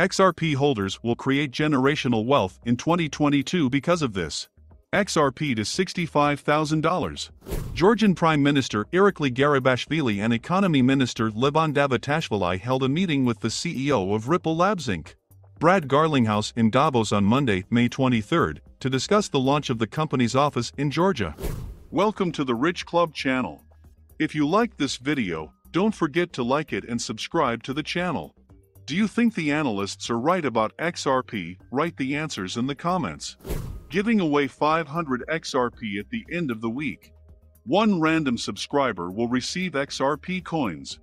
XRP holders will create generational wealth in 2022 because of this. XRP to $65,000. Georgian Prime Minister Irakli Garibashvili and Economy Minister Levon Davutashvili held a meeting with the CEO of Ripple Labs Inc., Brad Garlinghouse, in Davos on Monday, May 23, to discuss the launch of the company's office in Georgia. Welcome to the Rich Club channel. If you liked this video, don't forget to like it and subscribe to the channel. Do you think the analysts are right about XRP? Write the answers in the comments. Giving away 500 XRP at the end of the week. One random subscriber will receive XRP coins.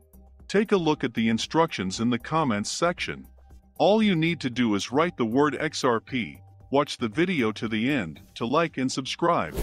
Take a look at the instructions in the comments section. All you need to do is write the word XRP, watch the video to the end, to like and subscribe.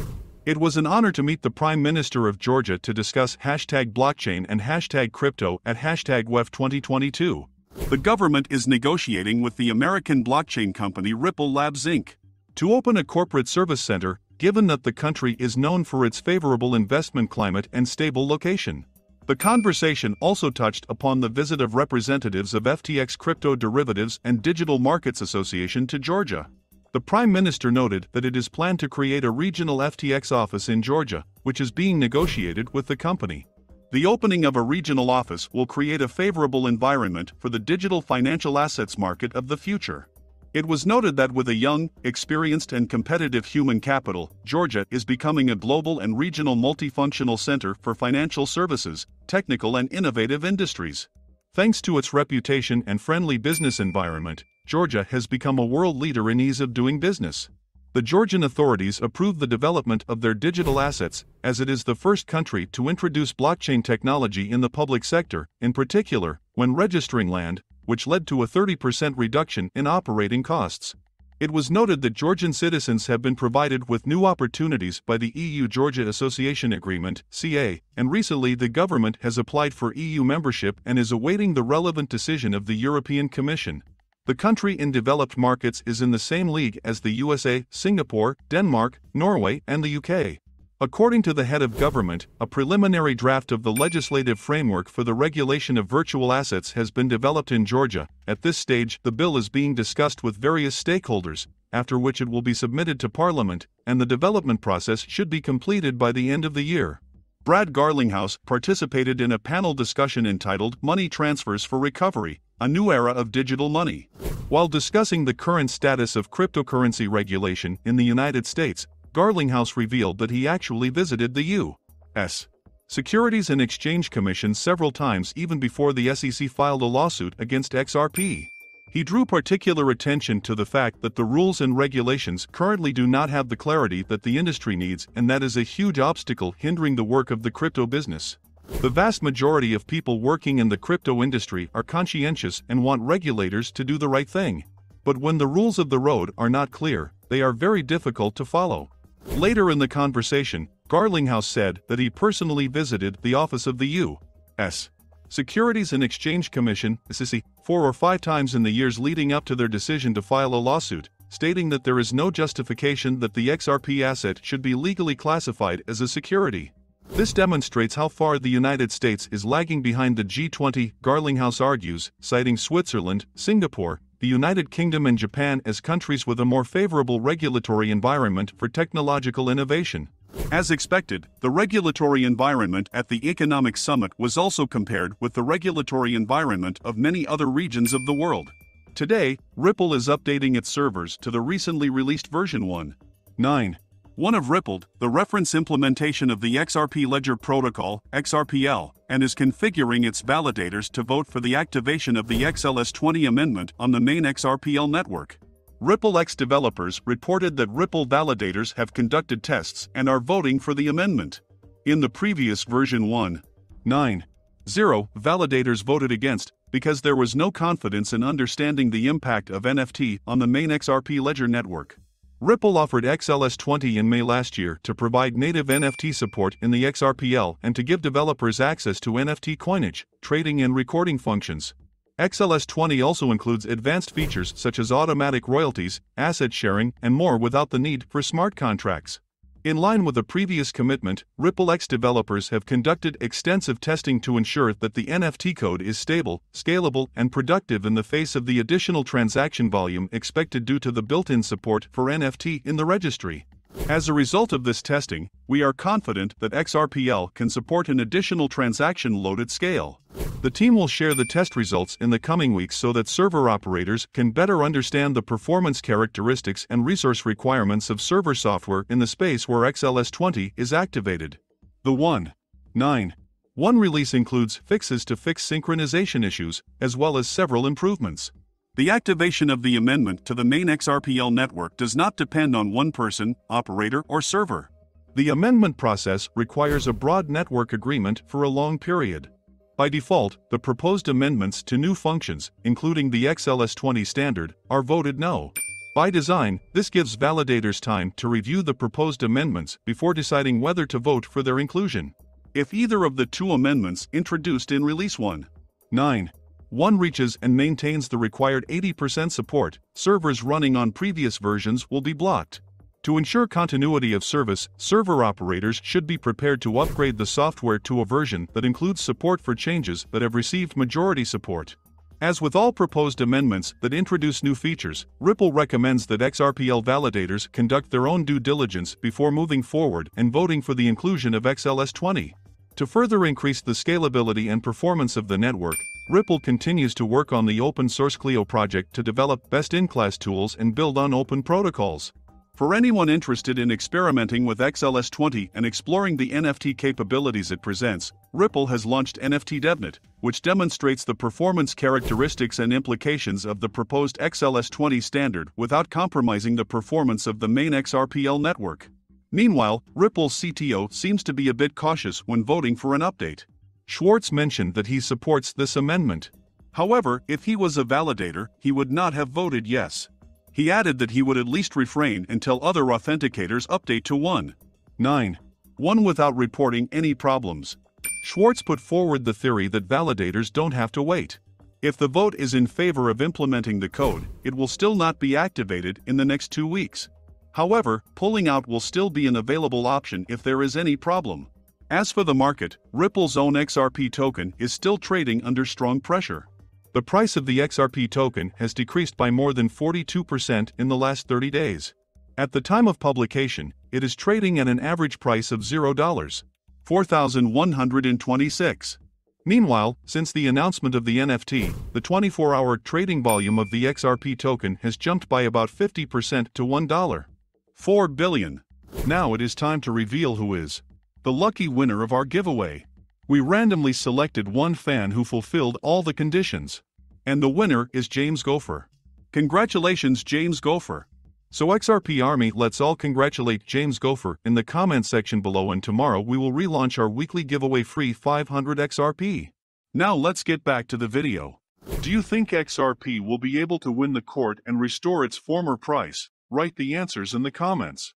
It was an honor to meet the Prime Minister of Georgia to discuss #blockchain and #crypto at #WEF 2022. The government is negotiating with the American blockchain company Ripple Labs Inc. to open a corporate service center, given that the country is known for its favorable investment climate and stable location. The conversation also touched upon the visit of representatives of FTX Crypto Derivatives and Digital Markets Association to Georgia. The Prime Minister noted that it is planned to create a regional FTX office in Georgia, which is being negotiated with the company. The opening of a regional office will create a favorable environment for the digital financial assets market of the future. It was noted that with a young, experienced and competitive human capital, Georgia is becoming a global and regional multifunctional center for financial services, technical and innovative industries. Thanks to its reputation and friendly business environment, Georgia has become a world leader in ease of doing business. The Georgian authorities approved the development of their digital assets, as it is the first country to introduce blockchain technology in the public sector, in particular, when registering land, which led to a 30% reduction in operating costs. It was noted that Georgian citizens have been provided with new opportunities by the EU-Georgia Association Agreement (CA), and recently the government has applied for EU membership and is awaiting the relevant decision of the European Commission. The country in developed markets is in the same league as the USA, Singapore, Denmark, Norway, and the UK. According to the head of government, a preliminary draft of the legislative framework for the regulation of virtual assets has been developed in Georgia. At this stage, the bill is being discussed with various stakeholders, after which it will be submitted to Parliament, and the development process should be completed by the end of the year. Brad Garlinghouse participated in a panel discussion entitled Money Transfers for Recovery, a New Era of Digital Money. While discussing the current status of cryptocurrency regulation in the United States, Garlinghouse revealed that he actually visited the U.S. Securities and Exchange Commission several times even before the SEC filed a lawsuit against XRP. He drew particular attention to the fact that the rules and regulations currently do not have the clarity that the industry needs, and that is a huge obstacle hindering the work of the crypto business. The vast majority of people working in the crypto industry are conscientious and want regulators to do the right thing. But when the rules of the road are not clear, they are very difficult to follow. Later in the conversation, Garlinghouse said that he personally visited the office of the U.S. Securities and Exchange Commission (SEC) 4 or 5 times in the years leading up to their decision to file a lawsuit, stating that there is no justification that the XRP asset should be legally classified as a security. This demonstrates how far the United States is lagging behind the G20, Garlinghouse argues, citing Switzerland, Singapore, the United Kingdom and Japan as countries with a more favorable regulatory environment for technological innovation. As expected, the regulatory environment at the Economic Summit was also compared with the regulatory environment of many other regions of the world. Today, Ripple is updating its servers to the recently released version 1.9. One of Ripple, the reference implementation of the XRP Ledger Protocol, XRPL, and is configuring its validators to vote for the activation of the XLS20 amendment on the main XRPL network. RippleX developers reported that Ripple validators have conducted tests and are voting for the amendment. In the previous version 1.9.0, validators voted against because there was no confidence in understanding the impact of NFT on the main XRP Ledger network. Ripple offered XLS20 in May last year to provide native NFT support in the XRPL and to give developers access to NFT coinage, trading and recording functions. XLS20 also includes advanced features such as automatic royalties, asset sharing, and more without the need for smart contracts. In line with a previous commitment, Ripple X developers have conducted extensive testing to ensure that the NFT code is stable, scalable, and productive in the face of the additional transaction volume expected due to the built-in support for NFT in the registry. As a result of this testing, we are confident that XRPL can support an additional transaction load at scale. The team will share the test results in the coming weeks so that server operators can better understand the performance characteristics and resource requirements of server software in the space where XLS20 is activated. The 1.9.1 release includes fixes to fix synchronization issues, as well as several improvements. The activation of the amendment to the main XRPL network does not depend on one person, operator, or server. The amendment process requires a broad network agreement for a long period. By default, the proposed amendments to new functions, including the XLS20 standard, are voted no. By design, this gives validators time to review the proposed amendments before deciding whether to vote for their inclusion. If either of the two amendments introduced in Release 1.9.1 reaches and maintains the required 80% support, servers running on previous versions will be blocked. To ensure continuity of service, server operators should be prepared to upgrade the software to a version that includes support for changes that have received majority support. As with all proposed amendments that introduce new features, Ripple recommends that XRPL validators conduct their own due diligence before moving forward and voting for the inclusion of XLS20. To further increase the scalability and performance of the network, Ripple continues to work on the open-source Clio project to develop best-in-class tools and build on open protocols. For anyone interested in experimenting with XLS20 and exploring the NFT capabilities it presents, Ripple has launched NFT DevNet, which demonstrates the performance characteristics and implications of the proposed XLS20 standard without compromising the performance of the main XRPL network. Meanwhile, Ripple's CTO seems to be a bit cautious when voting for an update. Schwartz mentioned that he supports this amendment. However, if he was a validator, he would not have voted yes. He added that he would at least refrain until other authenticators update to 1.9.1 without reporting any problems. Schwartz put forward the theory that validators don't have to wait. If the vote is in favor of implementing the code, it will still not be activated in the next 2 weeks. However, pulling out will still be an available option if there is any problem. As for the market, Ripple's own XRP token is still trading under strong pressure. The price of the XRP token has decreased by more than 42% in the last 30 days. At the time of publication, it is trading at an average price of $0.4126. Meanwhile, since the announcement of the NFT, the 24-hour trading volume of the XRP token has jumped by about 50% to $1.4 billion. Now it is time to reveal who is the lucky winner of our giveaway. We randomly selected one fan who fulfilled all the conditions. And the winner is James Gopher. Congratulations, James Gopher. So XRP Army, let's all congratulate James Gopher in the comment section below, and tomorrow we will relaunch our weekly giveaway free 500 XRP. Now let's get back to the video. Do you think XRP will be able to win the court and restore its former price? Write the answers in the comments.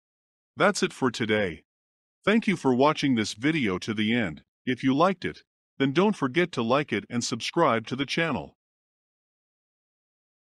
That's it for today. Thank you for watching this video to the end. If you liked it, then don't forget to like it and subscribe to the channel.